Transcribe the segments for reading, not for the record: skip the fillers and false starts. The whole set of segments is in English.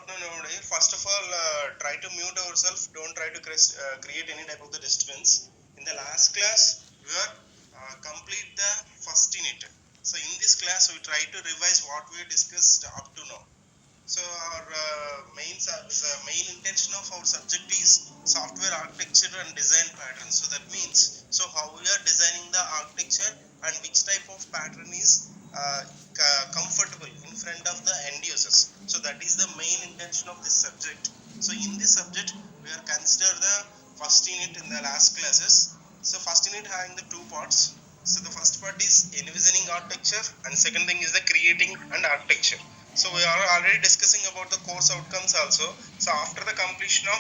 afternoon. First of all, try to mute ourselves. Don't try to create any type of the disturbance. In the last class, we are complete the first unit. So in this class, we try to revise what we discussed up to now. So our main intention of our subject is software architecture and design patterns. So that means, so how we are designing the architecture and which type of pattern is comfortable in front of the end users. So that is the main intention of this subject. So in this subject, we are consider the first unit in the last classes. So first unit having the two parts. So the first part is envisioning architecture, and second thing is the creating and architecture. So we are already discussing about the course outcomes also. So after the completion of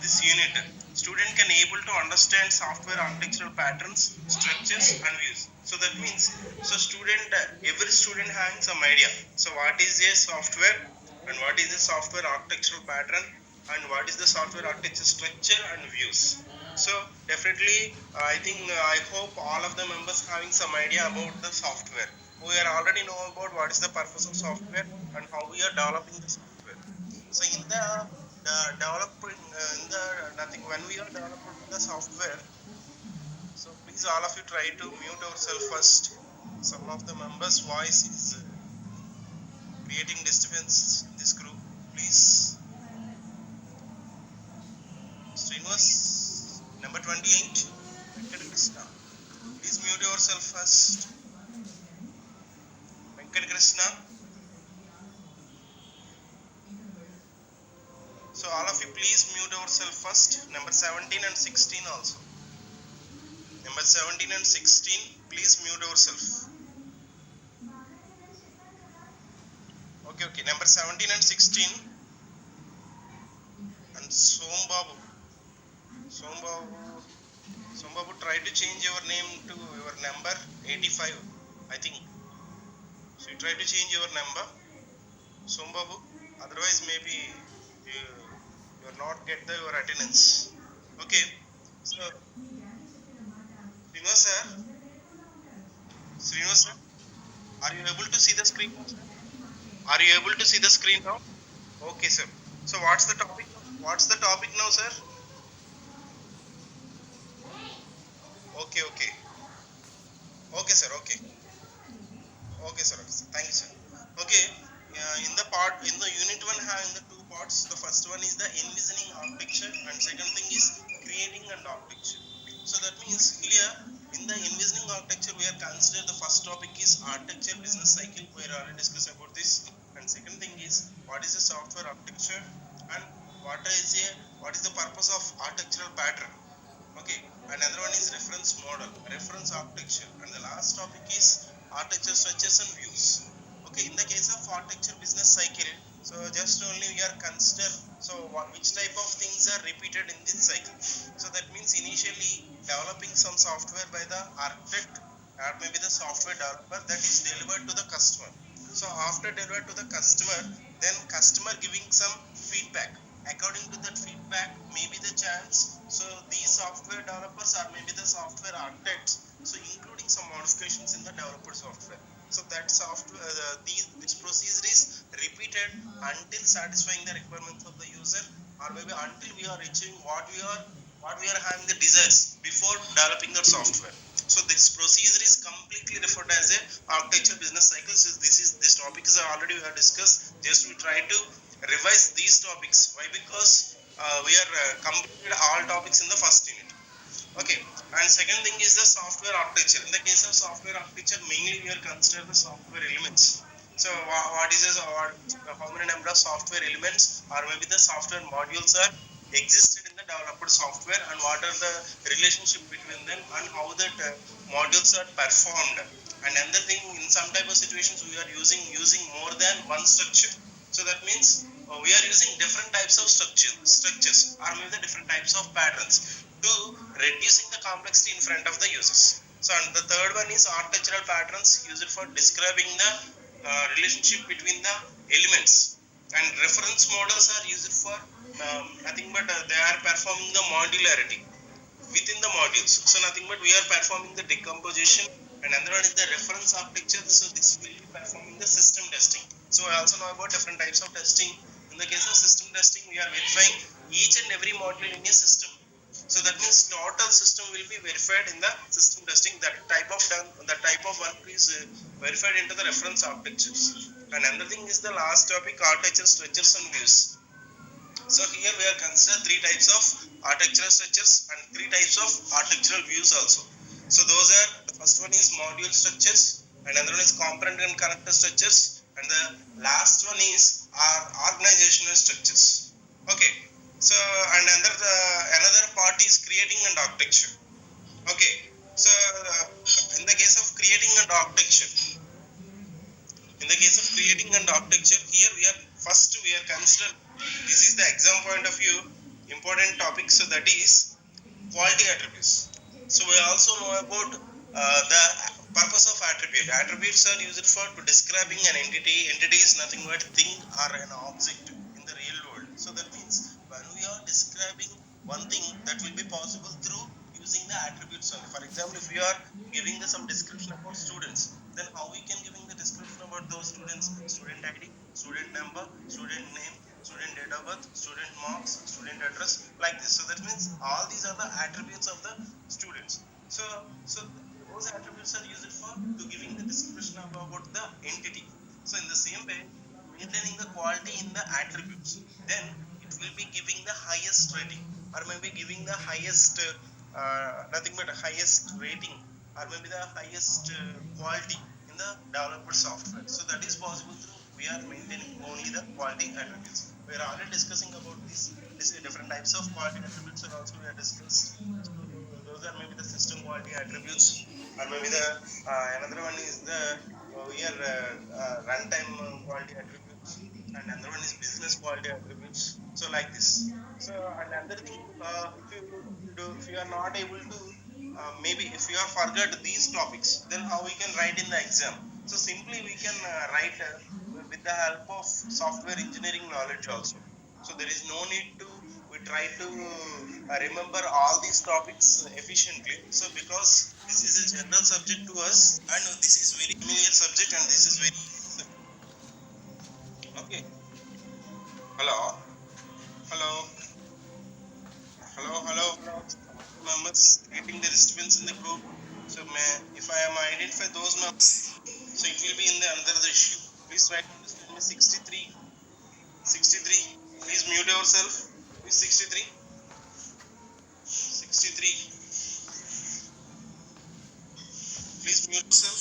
this unit, student can able to understand software architectural patterns, structures and views. So that means, so every student having some idea. So what is a software and what is a software architectural pattern and what is the software architecture structure and views. So definitely, I hope all of the members having some idea about the software. We are already know about what is the purpose of software and how we are developing the software. So in the developing in the nothing when we are developing the software, so please all of you try to mute yourself first. Some of the members voice is creating disturbance in this group. Please, Srinivas, number 28, Venkat Krishna, please mute yourself first. Venkat Krishna. So all of you please mute yourself first. Number 17 and 16 also. Number 17 and 16, please mute yourself. Okay. Number 17 and 16. And Sombabu, try to change your name to your number 85, I think. So you try to change your number, Sombabu. Otherwise, maybe you are not get your attendance. Okay. So, Srinivas sir, are you able to see the screen? Are you able to see the screen now? Okay, sir. So what's the topic? What's the topic now, sir? Okay. Okay, sir. Okay, sir. Thank you, sir. Okay. In the unit one having the two parts. The first one is the envisioning architecture, and second thing is creating and architecture. So that means here in the envisioning architecture, we are consider the first topic is architecture business cycle. We are already discussed about this, and second thing is what is the software architecture and what is the purpose of architectural pattern. Okay, another one is reference model, reference architecture, and the last topic is architecture structures and views. Okay, in the case of architecture business cycle, so just only we are consider which type of things are repeated in this cycle. So that means initially developing some software by the architect or maybe the software developer, that is delivered to the customer. So after delivered to the customer, then customer giving some feedback. According to that feedback, maybe the chance, so these software developers or maybe the software architects, so including some modifications in the developer software. So that software, this procedure is repeated until satisfying the requirements of the user, or maybe until we are reaching what we are having the desires before developing the software. So this procedure is completely referred as a architecture business cycle. So this topic is already we have discussed. Just we try to revise these topics. Why? Because we are completed all topics in the first unit. Okay, and second thing is the software architecture. In the case of software architecture, mainly we are consider the software elements. So what is this, how many number of software elements or maybe the software modules are existed in the developed software, and what are the relationship between them and how that modules are performed. And another thing, in some type of situations we are using more than one structure. So that means we are using different types of structures or maybe the different types of patterns to reducing the complexity in front of the users. So and the third one is architectural patterns used for describing the relationship between the elements, and reference models are used for nothing but they are performing the modularity within the modules. So nothing but we are performing the decomposition, and another one is the reference architecture. So this will be performing the system testing. So I also know about different types of testing. In the case of system testing, we are verifying each and every module in a system. So that means total system will be verified in the system testing. That type of work is verified into the reference architectures. And another thing is the last topic, architecture structures and views. So here we have considered three types of architectural structures and three types of architectural views also. So those are, the first one is module structures, and another one is component and connector structures, and the last one is our organizational structures. Okay. So and another part is creating an architecture. Okay. So in the case of creating an architecture, here we are consider, this is the exam point of view, important topic. So that is quality attributes. So we also know about the purpose of attribute. Attributes are used for to describing an entity. Entity is nothing but thing or an object in the real world. So that means when we are describing one thing, that will be possible through using the attributes only. For example, if we are giving some description about students, then how we can giving the description about those students? Student ID, student number, student name, student date of birth, student marks, student address, like this. So that means all these are the attributes of the students. So those attributes are used for to giving the description about the entity. So in the same way, maintaining the quality in the attributes, then it will be giving the highest rating, or maybe giving the highest nothing but highest rating, or maybe the highest quality in the developer software. So that is possible through we are maintaining only the quality attributes. We are already discussing about this different types of quality attributes, and also we are discussed. So those are maybe the system quality attributes, or maybe the another one is the here runtime quality attributes, and another one is business quality attributes. So like this. So and another thing, if you are not able to maybe if you have forgot these topics, then how we can write in the exam? So simply we can write with the help of software engineering knowledge also. So there is no need to we try to remember all these topics efficiently. So because this is a general subject to us, and this is very familiar subject, and this is very okay. Hello, hello, hello. Members creating the disturbance in the group. So if I am identify those members, so it will be in the another issue. Please write down this. Tell me 63. 63. Please mute yourself. Please 63. 63. Please mute yourself.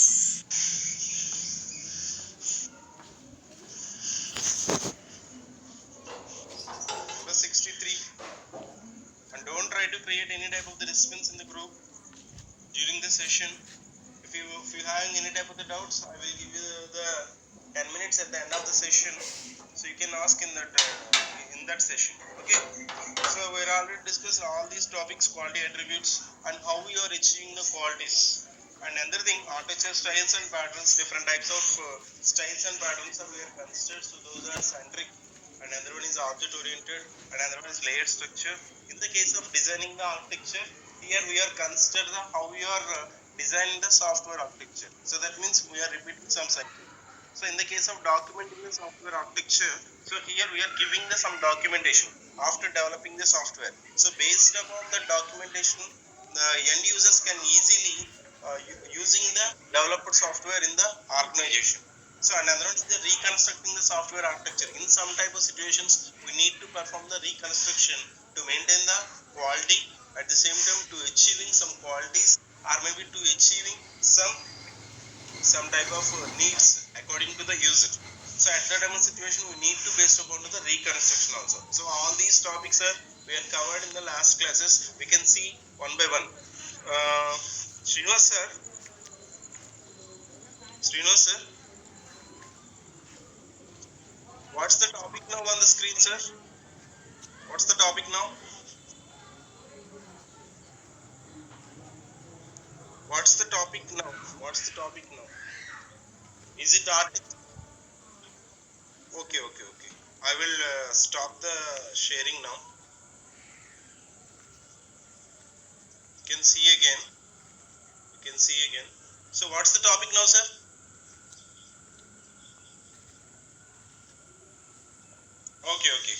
Plus 63. And don't try to create any type of the disturbance in the group during the session. If you having any type of the doubts, I will give you the 10 minutes at the end of the session, so you can ask in that session. Okay. So we already discussed all these topics, quality attributes, and how we are achieving the qualities. And another thing, architecture styles and patterns. Different types of styles and patterns are we are considered. So those are centric, and another one is object oriented, and another one is layered structure. In the case of designing the architecture, here we are considered how we are designing the software architecture. So that means we are repeating some cycle. So in the case of documenting the software architecture, so here we are giving some documentation after developing the software. So based upon the documentation, the end users can easily using the developer software in the organization. So another one is the reconstructing the software architecture. In some type of situations, we need to perform the reconstruction to maintain the quality, at the same time to achieving some qualities, or maybe to achieving some type of needs according to the user. So at that time of situation, we need to based upon the reconstruction also. So all these topics are we are covered in the last classes. We can see one by one. Srinivas sir, what's the topic now on the screen, sir? What's the topic now? What's the topic now? What's the topic now? Is it art? Okay. I will stop the sharing now. You can see again. So what's the topic now, sir? okay.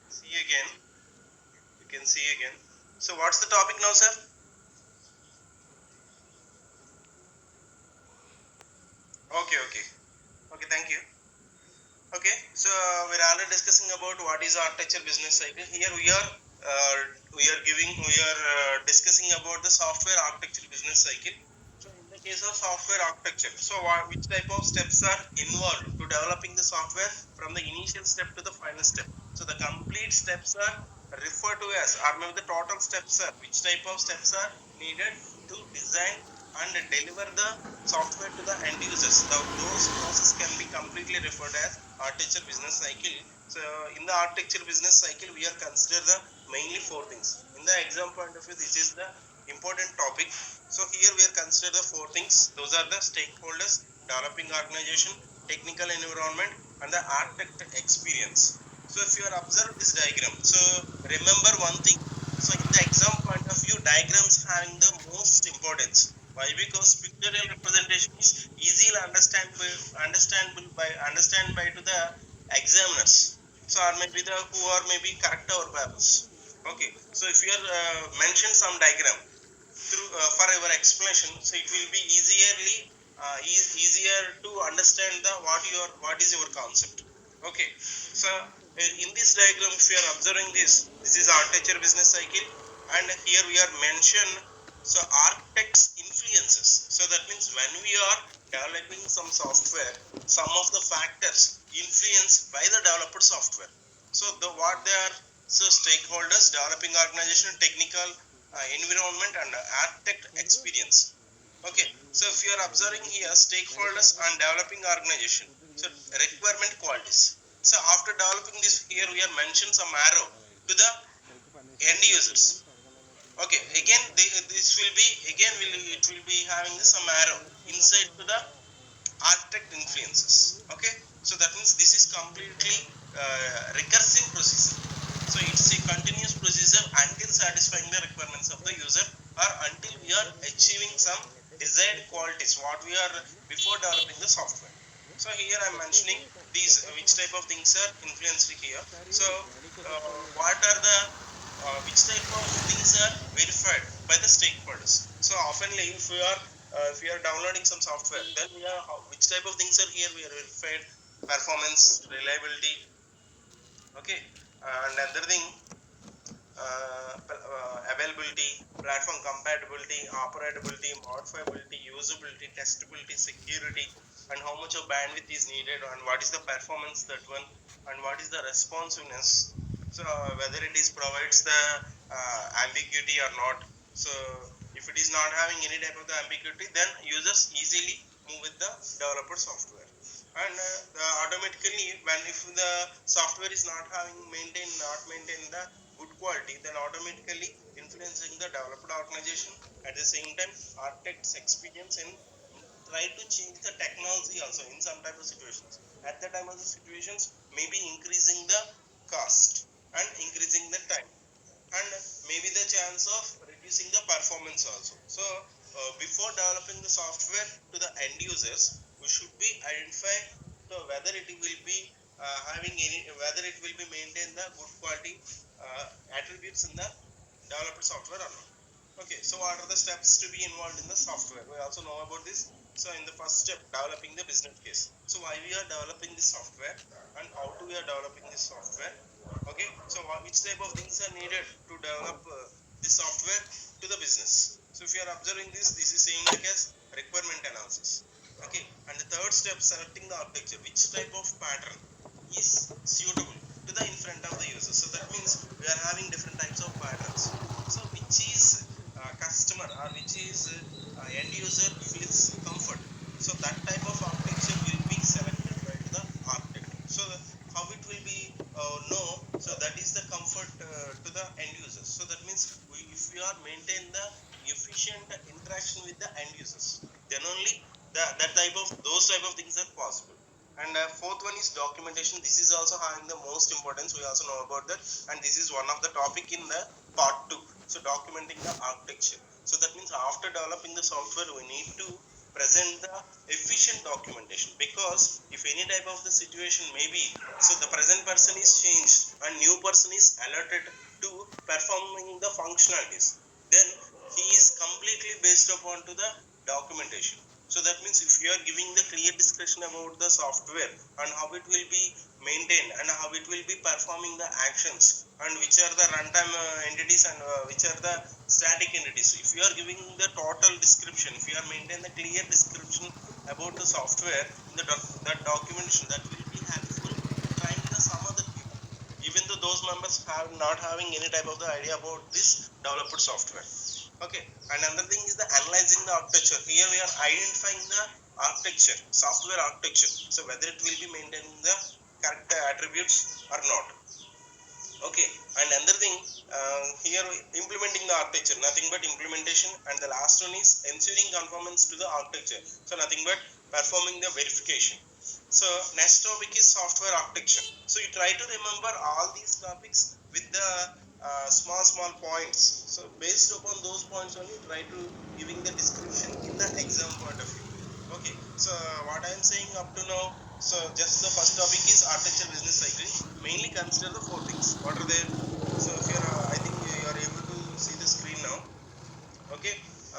See again. You can see again. So what's the topic now, sir? Okay, okay. Okay, thank you. Okay, so we're already discussing about what is architecture business cycle. Here we are discussing about the software architecture business cycle. So in the case of software architecture, so which type of steps are involved to developing the software from the initial step to the final step? So the complete steps are referred to as, or maybe the total steps are, which type of steps are needed to design and deliver the software to the end users. Those process can be completely referred as architecture business cycle. So in the architecture business cycle, we are consider the mainly four things. In the exam point of view, this is the important topic. So here we are consider the four things. Those are the stakeholders, developing organization, technical environment, and the architect experience. So if you are observe this diagram, so remember one thing. So in the exam point of view, diagrams having the most importance. Why? Because pictorial representation is easily understand by to the examiners. So or maybe the who are maybe correct our papers. Okay. So if you are mention some diagram through for our explanation, so it will be easier to understand the what is your concept. Okay. So in this diagram, if you are observing this is architecture business cycle, and here we are mention so architects influences. So that means when we are developing some software, some of the factors influenced by the developer software. So the what they are, so stakeholders, developing organization, technical environment, and architect experience. Okay, so if you are observing here stakeholders and developing organization, so requirement qualities. So after developing this, here we are mentioned some arrow to the end users. Okay, again this will be it will be having some arrow inside to the architect influences. Okay, so that means this is completely recursive procedure. So it's a continuous procedure until satisfying the requirements of the user, or until we are achieving some desired qualities what we are before developing the software. So here I'm mentioning these which type of things are influenced here. So what are the which type of things are verified by the stakeholders. So oftenly if we are downloading some software, then we are which type of things are here we are verified: performance, reliability. Okay, and another thing, availability, platform compatibility, operability, modifiability, usability, testability, security, and how much of bandwidth is needed, and what is the performance that one, and what is the responsiveness. So whether it is provides the ambiguity or not. So if it is not having any type of the ambiguity, then users easily move with the developer software. And automatically, when if the software is not having not maintain the good quality, then automatically influencing the developer organization. At the same time, architects experience in try to change the technology also in some type of situations. At the time of the situations, maybe increasing the cost and increasing the time, and maybe the chance of reducing the performance also. So before developing the software to the end users, we should be identify so whether it will be having any, whether it will be maintain the good quality attributes in the developer software or not. Okay, so what are the steps to be involved in the software? We also know about this. So in the first step, developing the business case. So why we are developing this software, and how to we are developing this software. Okay, so which type of things are needed to develop this software to the business. So if you are observing this is same like as requirement analysis. Okay, and the third step, selecting the architecture. Which type of pattern is suitable to the in front of the user. So that means we are having different types of patterns. So which is customer, or which is end user feels comfort. So that type of architecture will be selected by the architect. So how it will be no, so that is the comfort to the end users. So that means if we are maintain the efficient interaction with the end users, then only that type of those type of things are possible. And fourth one is documentation. This is also having the most importance. We also know about that, and this is one of the topic in the part 2. So documenting the architecture. So that means after developing the software, we need to present the efficient documentation, because if any type of the situation maybe, so the present person is changed and new person is alerted to performing the functionalities, then he is completely based upon to the documentation. So that means if you are giving the clear description about the software and how it will be maintained and how it will be performing the actions and which are the runtime entities and which are the static entities, if you are giving the total description, if you are maintaining the clear description about the software in the that documentation, that will be helpful to train the some other people, even though those members have not having any type of the idea about this developed software. Okay, and another thing is the analyzing the architecture. Here we are identifying the architecture, software architecture. So whether it will be maintaining the correct attributes or not. Okay, and another thing, here implementing the architecture, nothing but implementation, and the last one is ensuring conformance to the architecture. So nothing but performing the verification. So next topic is software architecture. So you try to remember all these topics with the small points. So based upon those points only, try to giving the description in the exam point of view. Okay, so what I am saying up to now, so just the first topic is architecture business cycle. Mainly consider the four things. What are they? So if you're, I think you are able to see the screen now. Okay,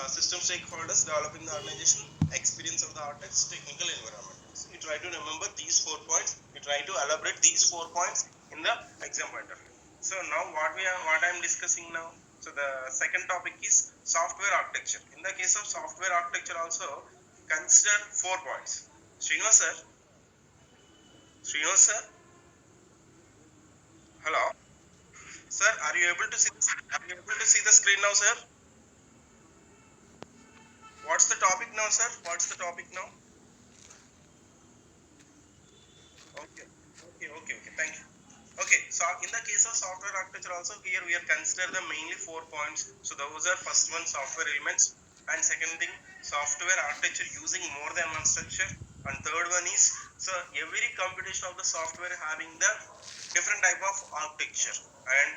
system stakeholders, developing the organization, experience of the architects, technical environment. So you try to remember these 4 points. You try to elaborate these 4 points in the exam point of view. So now what I am discussing now. So the second topic is software architecture. In the case of software architecture also, consider 4 points. Srinivas sir. Srinivas sir. Hello. Sir, are you able to see? Are you able to see the screen now, sir? What's the topic now, sir? What's the topic now? Okay. Thank you. Okay, so in the case of software architecture also, here we are consider the mainly 4 points. So those are first one, software elements, and second thing, software architecture using more than one structure, and third one is, so every computation of the software having the different type of architecture and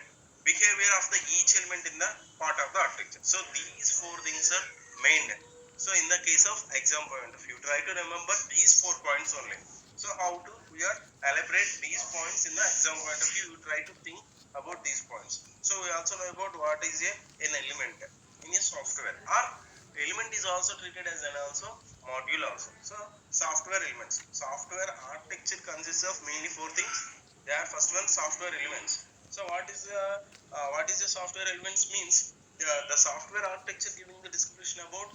behavior of the each element in the part of the architecture. So these 4 things are main. So in the case of exam point of view, try to remember these 4 points only. So how to we are elaborate these points in the exam point of view, you try to think about these points. So we also know about what is an element in a software, or element is also treated as an also module also. So software elements, software architecture consists of mainly 4 things. They are first one, software elements. So what is the software elements means, the software architecture giving the description about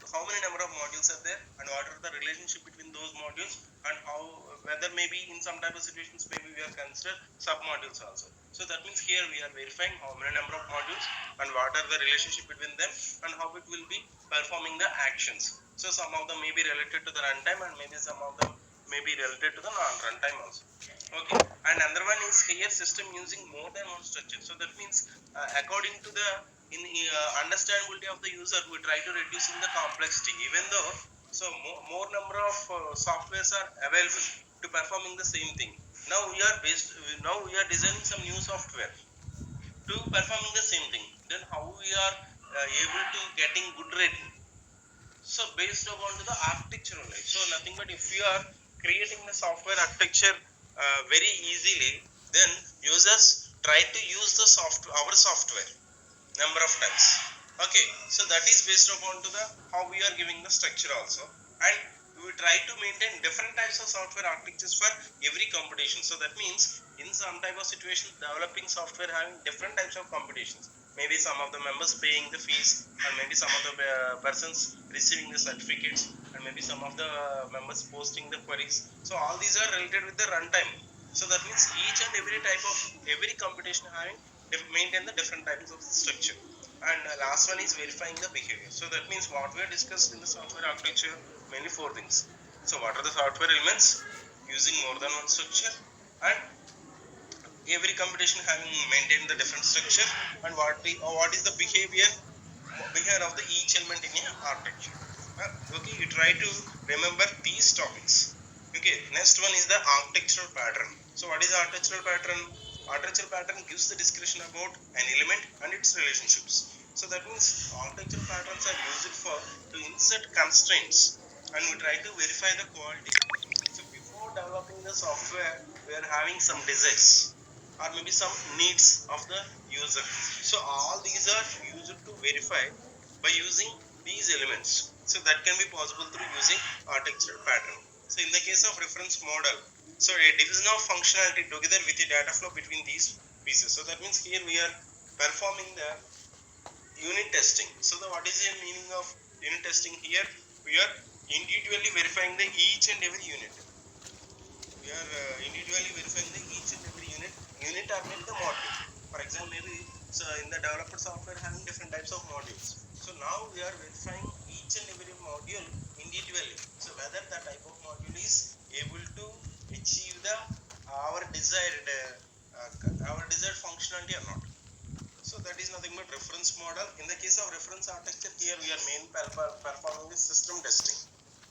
how many number of modules are there and what are the relationship between those modules, and how whether maybe in some type of situations maybe we are consider sub modules also. So that means here we are verifying how many number of modules and what are the relationship between them and how it will be performing the actions. So some of them may be related to the runtime and maybe some of them may be related to the non-runtime also. Okay, and another one is here system using more than one structure. So that means according to the understandability of the user, we try to reducing the complexity, even though so more number of softwares are available to performing the same thing. Now we are designing some new software to performing the same thing. Then how we are able to getting good rating? So based upon to the architecture only. So nothing but if you are creating the software architecture very easily, then users try to use the our software number of times. Okay, so that is based upon to the how we are giving the structure also, and we try to maintain different types of software architectures for every competition. So that means in some type of situation, developing software having different types of competitions. Maybe some of the members paying the fees, and maybe some of the persons receiving the certificates, and maybe some of the members posting the queries. So all these are related with the runtime. So that means each and every type of every competition having maintain the different types of structure. And last one is verifying the behavior. So that means what we have discussed in the software architecture, mainly 4 things. So what are the software elements, using more than one structure, and every computation having maintained the different structure, and what is the behavior of the each element in a architecture. Okay, you try to remember these topics Okay, next one is the architectural pattern. So what is the architectural pattern? Architectural pattern gives the description about an element and its relationships. So that means architectural patterns are used for to insert constraints and we try to verify the quality. So before developing the software, we are having some desires or maybe some needs of the user. So all these are used to verify by using these elements. So that can be possible through using architectural pattern. So in the case of reference model, so a division of functionality together with the data flow between these pieces. So that means here we are performing the unit testing. So what is the meaning of unit testing here? We are individually verifying the each and every unit. We are individually verifying the each and every unit or maybe the module. For example, maybe so in the developer software having different types of modules. So now we are verifying each and every module individually. So whether the type of module is able to achieve the our desired functionality or not. So that is nothing but reference model. In the case of reference architecture, here we are performing the system testing.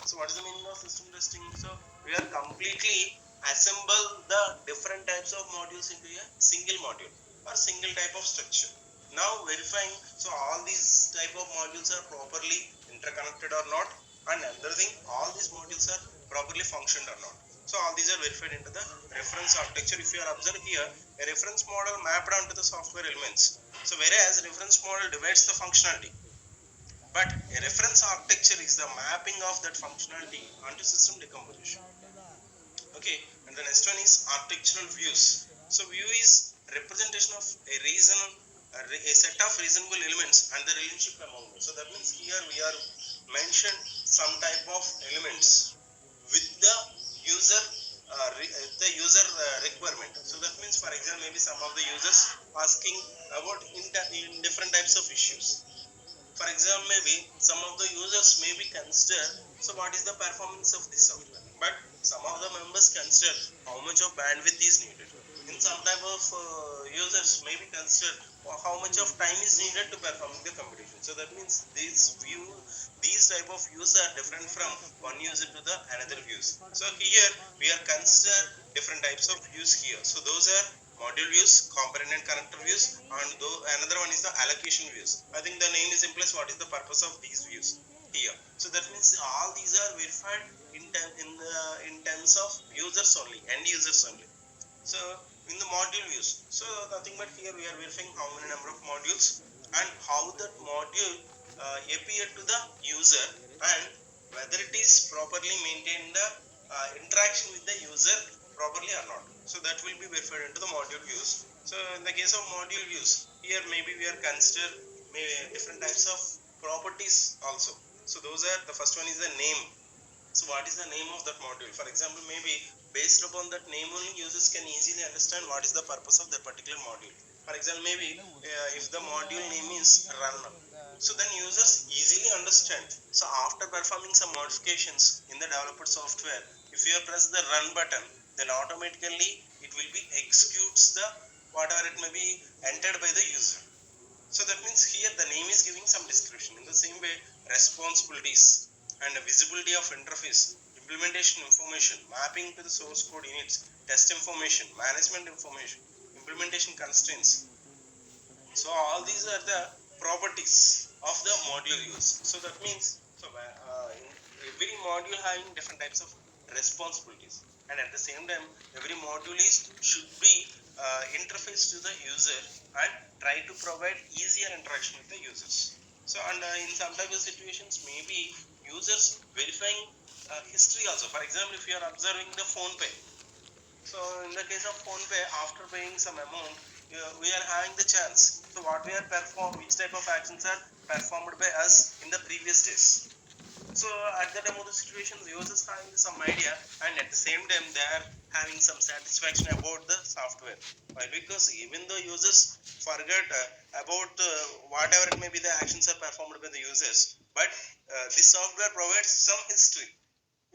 So what is the meaning of system testing? So we are completely assemble the different types of modules into a single module or single type of structure. Now verifying, so all these type of modules are properly interconnected or not, and another thing, all these modules are properly functioned or not. So all these are verified into the reference architecture. If you are observing here, a reference model mapped onto the software elements. So whereas reference model divides the functionality, but a reference architecture is the mapping of that functionality onto system decomposition. Okay, and the next one is architectural views. So view is representation of a reason, a set of reasonable elements and the relationship among them. So that means here we are mentioned some type of elements with the user requirement. So that means, for example, maybe some of the users asking about in different types of issues. For example, maybe some of the users may be consider, so what is the performance of this software? But some of the members consider how much of bandwidth is needed. In some type of users may be consider how much of time is needed to perform the computation. So that means these type of views are different from one user to the another views. So here we are consider different types of views here. So those are module views, component and connector views, and another one is the allocation views. I think the name is implies what is the purpose of these views here. So that means all these are verified in terms of users only, end users only. So in the module views, so nothing but here we are verifying how many number of modules and how that module appear to the user and whether it is properly maintained the interaction with the user properly or not. So that will be verified into the module views. So in the case of module views, here maybe we are consider different types of properties also. So those are the first one is the name. So what is the name of that module? For example, maybe based upon that name only users can easily understand what is the purpose of that particular module. For example, maybe if the module name is run, so then users easily understand. So after performing some modifications in the developer software, if you press the run button, then automatically it will be executes the whatever it may be entered by the user. So that means here the name is giving some description. In the same way, responsibilities and visibility of interface, implementation information, mapping to the source code units, test information, management information, implementation constraints. So all these are the properties of the module use. So that means every module having different types of responsibilities, and at the same time every module is should be interface to the user and try to provide easier interaction with the users. So and in some type of situations maybe users verifying history also. For example, if you are observing the phone pay, so in the case of phone pay, after paying some amount, we are having the chance. So what we are which type of actions are performed by us in the previous days. So at the time of the situation, the users having some idea, and at the same time they are having some satisfaction about the software. Why? Because even though users forget about whatever it may be the actions are performed by the users, but this software provides some history,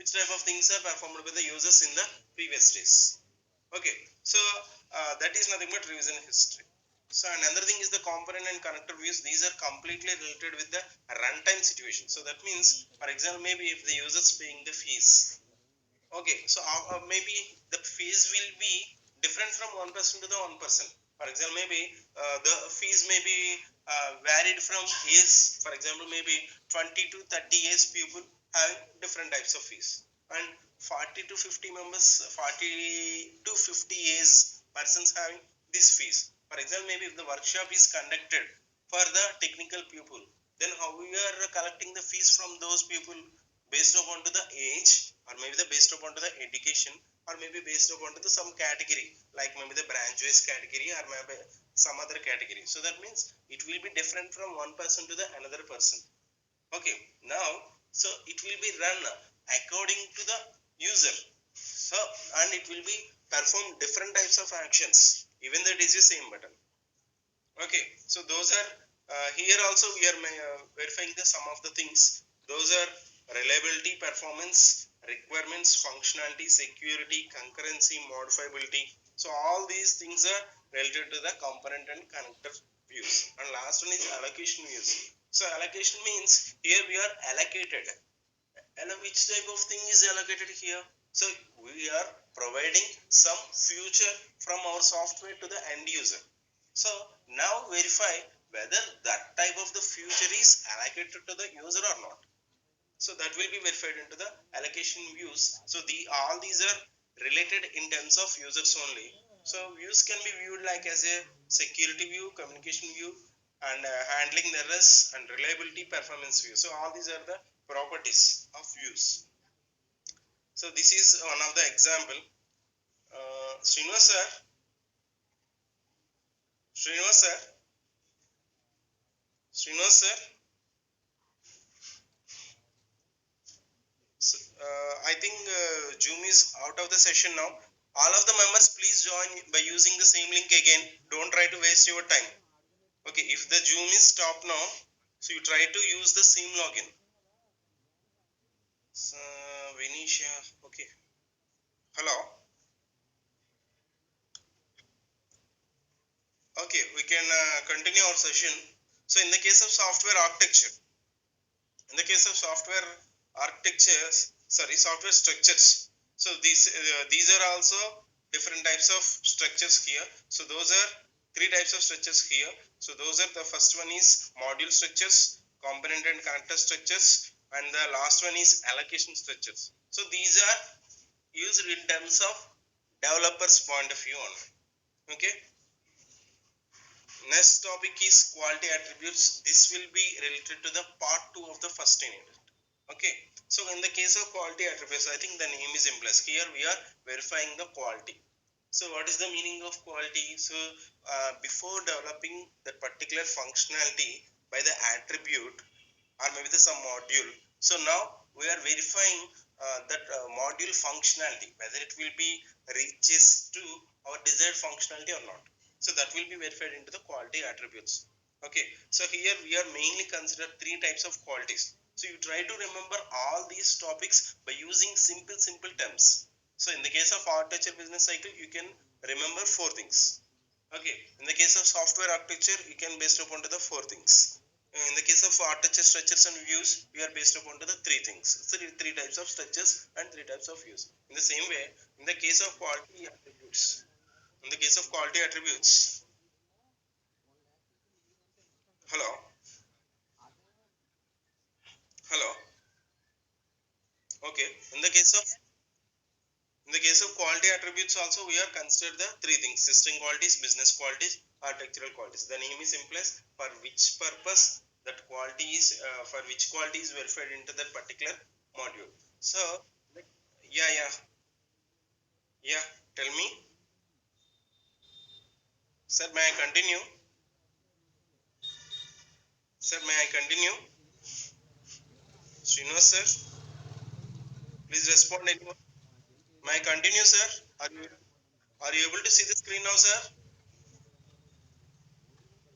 which type of things are performed by the users in the previous days. Okay, so that is nothing but revision history. So another thing is the component and connector views. These are completely related with the runtime situation. So that means, for example, maybe if the user is paying the fees, Okay, so maybe the fees will be different from one person to the one person. For example, maybe the fees may be varied from years. For example, maybe 20 to 30 years people have different types of fees, and 40 to 50 members, 40 to 50 years persons having this fees. For example, maybe if the workshop is conducted for the technical people, then how we are collecting the fees from those people based upon to the age, or maybe the based upon to the education, or maybe based upon to the some category, like maybe the branch wise category, or maybe some other category. So that means it will be different from one person to the another person. Okay, now so it will be run according to the user. So, and it will be perform different types of actions even though it is the same button. Okay, so those are here also we are verifying the some of the things. Those are reliability, performance, requirements, functionality, security, concurrency, modifiability. So all these things are related to the component and connector views. And last one is allocation views. So allocation means here we are allocated. And which type of thing is allocated here? So we are providing some future from our software to the end user. So now verify whether that type of the future is allocated to the user or not. So that will be verified into the allocation views. So all these are related in terms of users only. So views can be viewed like as a security view, communication view, and handling the risk and reliability performance view. So all these are the properties of views. So this is one of the example. Srinivas sir, Srinivas sir, Srinivas sir. I think Zoom is out of the session now. All of the members, please join by using the same link again. Don't try to waste your time. Okay, if the Zoom is stopped now, so you try to use the same login. So, Venetia, okay. Hello. Okay, we can continue our session. So, in the case of software architecture, in the case of software architectures, sorry, software structures. So these are also different types of structures here. So those are three types of structures here. So those are, the first one is module structures, component and connector structures, and the last one is allocation structures. So these are used in terms of developers point of view only. Okay. Next topic is quality attributes. This will be related to the part 2 of the first unit. Okay, so in the case of quality attributes, I think the name is implies. Here we are verifying the quality. So what is the meaning of quality? So before developing that particular functionality by the attribute or maybe the some module, so now we are verifying that module functionality, whether it will be reaches to our desired functionality or not. So that will be verified into the quality attributes. Okay, so here we are mainly consider three types of qualities. So you try to remember all these topics by using simple terms. So in the case of architecture business cycle, you can remember four things. Okay, in the case of software architecture, you can based upon to the four things. In the case of architecture structures and views, we are based upon to the three things. Three types of structures and three types of views. In the same way, in the case of quality attributes, in the case of quality attributes, hello, hello, okay. In the case of quality attributes also, we are considered the three things: system qualities, business qualities, architectural qualities. The name is implies for which purpose that quality is, for which quality is verified into that particular module. So yeah, yeah, tell me, sir, may I continue? Sir, may I continue? Srinivas sir, please respond anyone. May I continue, sir? Are you able to see the screen now, sir?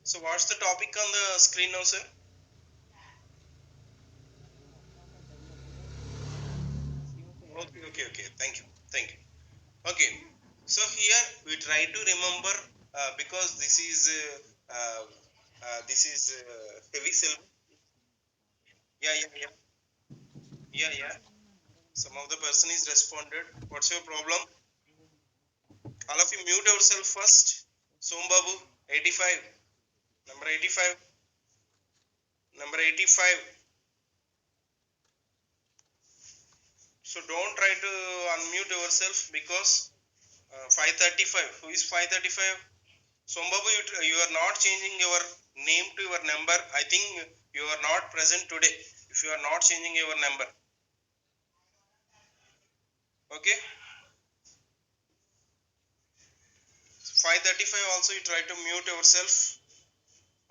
So what's the topic on the screen now, sir? Okay. Thank you. Okay. So here we try to remember because this is heavy syllabus. Yeah. Some of the person is responded. What's your problem? All of you mute yourself first. Sombabu, 85. Number 85. Number 85. So don't try to unmute yourself because 535. Who is 535? Sombabu, you are not changing your name to your number. I think you are not present today. If you are not changing your number. Okay. 535 also you try to mute yourself.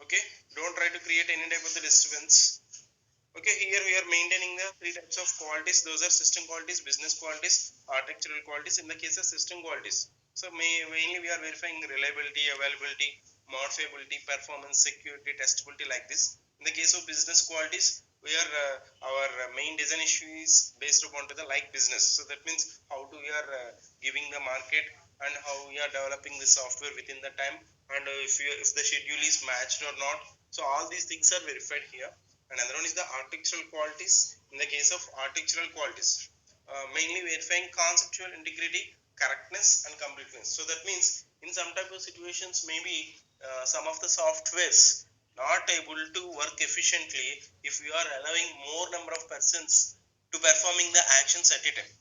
Okay. Don't try to create any type of the disturbance. Okay, here we are maintaining the three types of qualities. Those are system qualities, business qualities, architectural qualities. In the case of system qualities, so mainly we are verifying reliability, availability, modifiability, performance, security, testability, like this. In the case of business qualities, we are our main design issue is based upon to the like business. So that means how do we are giving the market and how we are developing the software within the time, and if the schedule is matched or not. So all these things are verified here. Another one is the architectural qualities. In the case of architectural qualities, mainly verifying conceptual integrity, correctness, and completeness. So that means in some type of situations, maybe some of the softwares not able to work efficiently if you are allowing more number of persons to performing the actions at a time.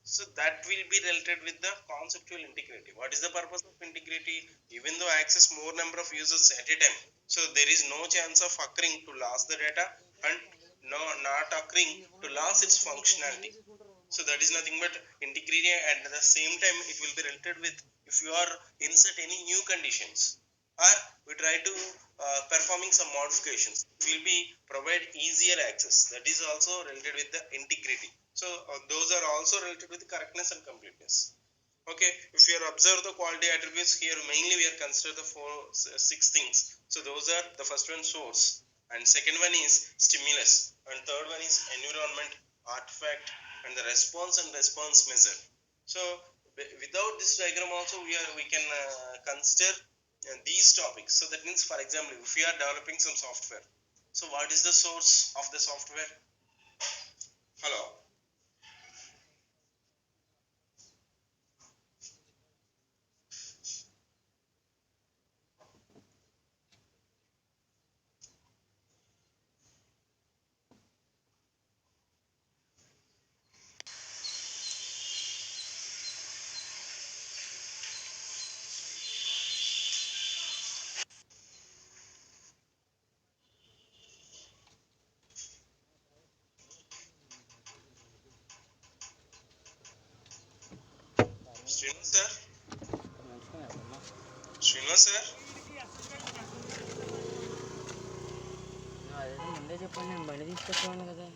So that will be related with the conceptual integrity. What is the purpose of integrity? Even though access more number of users at a time, so there is no chance of occurring to lose the data and no not occurring to lose its functionality. So that is nothing but integrity, and at the same time it will be related with if you are insert any new conditions or we try to performing some modifications, it will be provide easier access. That is also related with the integrity. So those are also related with correctness and completeness. Okay, if you observe the quality attributes here, mainly we are consider the six things. So those are the first one source, and second one is stimulus, and third one is environment, artifact, and the response and response measure. So without this diagram also we can consider these topics. So that means, for example, if we are developing some software, so what is the source of the software? Hello. Srinivas sir. Srinivas sir. అదే ముందే చెప్పండి నేను బండి తీసుకొచ్చాను కదా.